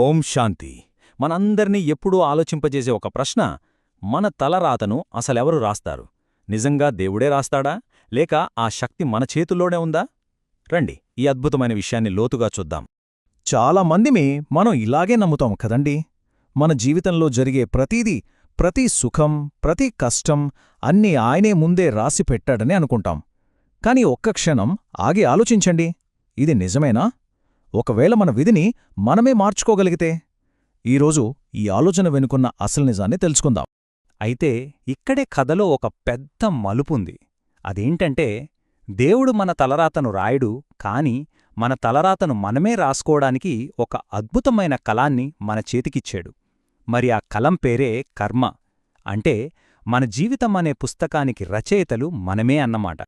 ఓం శాంతి. మనందర్నీ ఎప్పుడూ ఆలోచింపజేసే ఒక ప్రశ్న, మన తలరాతను అసలెవరు రాస్తారు? నిజంగా దేవుడే రాస్తాడా, లేక ఆ శక్తి మన చేతుల్లోనే ఉందా? రండి, ఈ అద్భుతమైన విషయాన్ని లోతుగా చూద్దాం. చాలా మందిమి మనం ఇలాగే నమ్ముతాం కదండి. మన జీవితంలో జరిగే ప్రతీదీ, ప్రతి సుఖం, ప్రతి కష్టం అన్నీ ఆయనే ముందే రాసి పెట్టాడని అనుకుంటాం. కాని ఒక్క క్షణం ఆగి ఆలోచించండి, ఇది నిజమేనా? ఒకవేళ మన విధిని మనమే మార్చుకోగలిగితే? ఈరోజు ఈ ఆలోచన వెనుకున్న అసలు నిజాన్ని తెలుసుకుందాం. అయితే ఇక్కడే కథలో ఒక పెద్ద మలుపుంది. అదేంటంటే, దేవుడు మన తలరాతను రాయడు, కాని మన తలరాతను మనమే రాసుకోవడానికి ఒక అద్భుతమైన కలాన్ని మన చేతికిచ్చాడు. మరి ఆ కలం పేరే కర్మ. అంటే మన జీవితం అనే పుస్తకానికి రచయితలు మనమే అన్నమాట.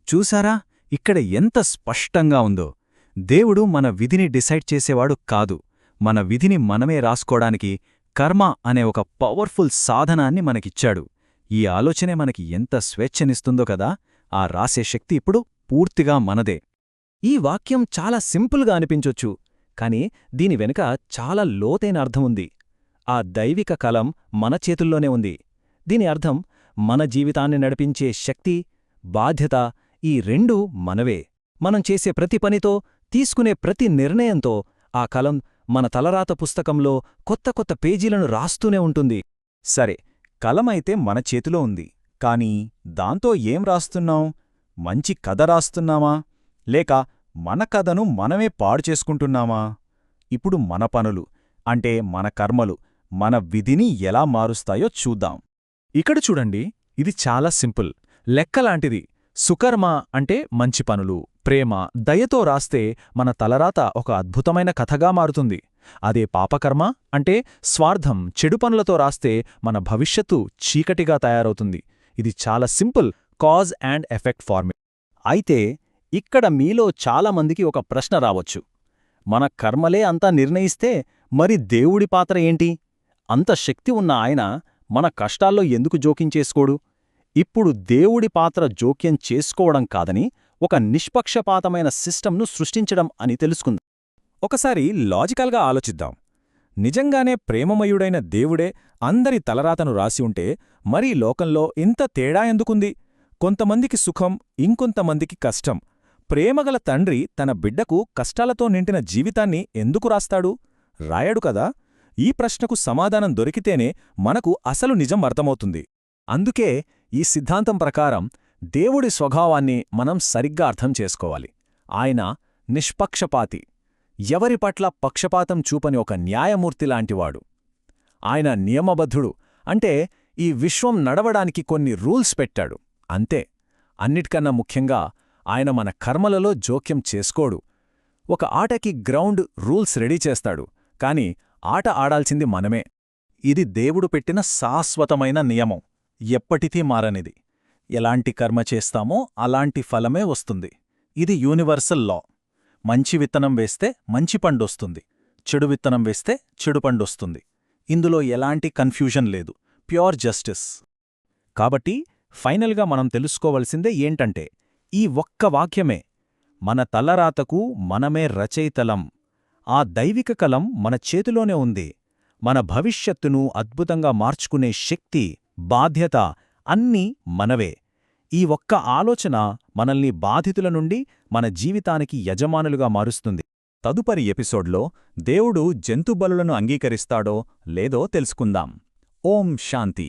చూసారా, ఇక్కడ ఎంత స్పష్టంగా ఉందో! దేవుడు మన విధిని డిసైడ్ చేసేవాడు కాదు, మన విధిని మనమే రాసుకోడానికి కర్మ అనే ఒక పవర్ఫుల్ సాధనాన్ని మనకిచ్చాడు. ఈ ఆలోచనే మనకి ఎంత స్వేచ్ఛనిస్తుందో కదా! ఆ రాసే శక్తి ఇప్పుడు పూర్తిగా మనదే. ఈ వాక్యం చాలా సింపుల్గా అనిపించొచ్చు, కాని దీని వెనుక చాలా లోతైన అర్థముంది. ఆ దైవిక కలం మన చేతుల్లోనే ఉంది. దీని అర్థం, మన జీవితాన్ని నడిపించే శక్తి, బాధ్యత ఈ రెండూ మనవే. మనం చేసే ప్రతి పనితో, తీసుకునే ప్రతి నిర్ణయంతో ఆ కలం మన తలరాత పుస్తకంలో కొత్త కొత్త పేజీలను రాస్తూనే ఉంటుంది. సరే, కలమైతే మన చేతిలో ఉంది, కానీ దాంతో ఏం రాస్తున్నాం? మంచి కథ రాస్తున్నామా, లేక మన కథను మనమే పాడు చేసుకుంటున్నామా? ఇప్పుడు మన పనులు, అంటే మన కర్మలు, మన విధిని ఎలా మారుస్తాయో చూద్దాం. ఇక్కడ చూడండి, ఇది చాలా సింపుల్, లెక్కలాంటిది. సుకర్మ అంటే మంచి పనులు, ప్రేమ, దయతో రాస్తే మన తలరాత ఒక అద్భుతమైన కథగా మారుతుంది. అదే పాపకర్మ అంటే స్వార్థం, చెడు పనులతో రాస్తే మన భవిష్యత్తు చీకటిగా తయారవుతుంది. ఇది చాలా simple cause and effect formula. అయితే ఇక్కడ మీలో చాలామందికి ఒక ప్రశ్న రావచ్చు, మన కర్మలే అంతా నిర్ణయిస్తే మరి దేవుడి పాత్ర ఏంటి? అంత శక్తి ఉన్న ఆయన మన కష్టాల్లో ఎందుకు జోక్యం చేసుకోడు? ఇప్పుడు దేవుడి పాత్ర జోక్యం చేసుకోవడం కాదని, ఒక నిష్పక్షపాతమైన సిస్టమ్ను సృష్టించడం అని తెలుసుకుందాం. ఒకసారి లాజికల్గా ఆలోచిద్దాం. నిజంగానే ప్రేమమయుడైన దేవుడే అందరి తలరాతను రాసి ఉంటే మరీ లోకంలో ఇంత తేడా ఎందుకుంది? కొంతమందికి సుఖం, ఇంకొంతమందికి కష్టం. ప్రేమగల తండ్రి తన బిడ్డకు కష్టాలతో నిండిన జీవితాన్ని ఎందుకు రాస్తాడు? రాయడు కదా! ఈ ప్రశ్నకు సమాధానం దొరికితేనే మనకు అసలు నిజం అర్థమవుతుంది. అందుకే ఈ సిద్ధాంతం ప్రకారం దేవుడి స్వభావాన్ని మనం సరిగ్గా అర్థం చేసుకోవాలి. ఆయన నిష్పక్షపాతి, ఎవరి పట్ల పక్షపాతం చూపని ఒక న్యాయమూర్తిలాంటివాడు. ఆయన నియమబద్ధుడు, అంటే ఈ విశ్వం నడవడానికి కొన్ని రూల్స్ పెట్టాడు, అంతే. అన్నిటికన్నా ముఖ్యంగా ఆయన మన కర్మలలో జోక్యం చేసుకోడు. ఒక ఆటకి గ్రౌండ్ రూల్స్ రెడీ చేస్తాడు, కాని ఆట ఆడాల్సింది మనమే. ఇది దేవుడు పెట్టిన శాశ్వతమైన నియమం, ఎప్పటికీ మారనిది. ఎలాంటి కర్మ చేస్తామో అలాంటి ఫలమే వస్తుంది. ఇది యూనివర్సల్ లా. మంచి విత్తనం వేస్తే మంచి పండొస్తుంది, చెడు విత్తనం వేస్తే చెడు పండొస్తుంది. ఇందులో ఎలాంటి కన్ఫ్యూజన్ లేదు, ప్యూర్ జస్టిస్. కాబట్టి ఫైనల్గా మనం తెలుసుకోవలసిందే ఏంటంటే, ఈ ఒక్క వాక్యమే, మన తలరాతకు మనమే రచయితలం. ఆ దైవిక కలం మన చేతిలోనే ఉంది. మన భవిష్యత్తును అద్భుతంగా మార్చుకునే శక్తి, బాధ్యత అన్నీ మనవే. ఈ ఒక్క ఆలోచన మనల్ని బాధితుల నుండి మన జీవితానికి యజమానులుగా మారుస్తుంది. తదుపరి ఎపిసోడ్లో దేవుడు జంతుబలులను అంగీకరిస్తాడో లేదో తెలుసుకుందాం. ఓం శాంతి.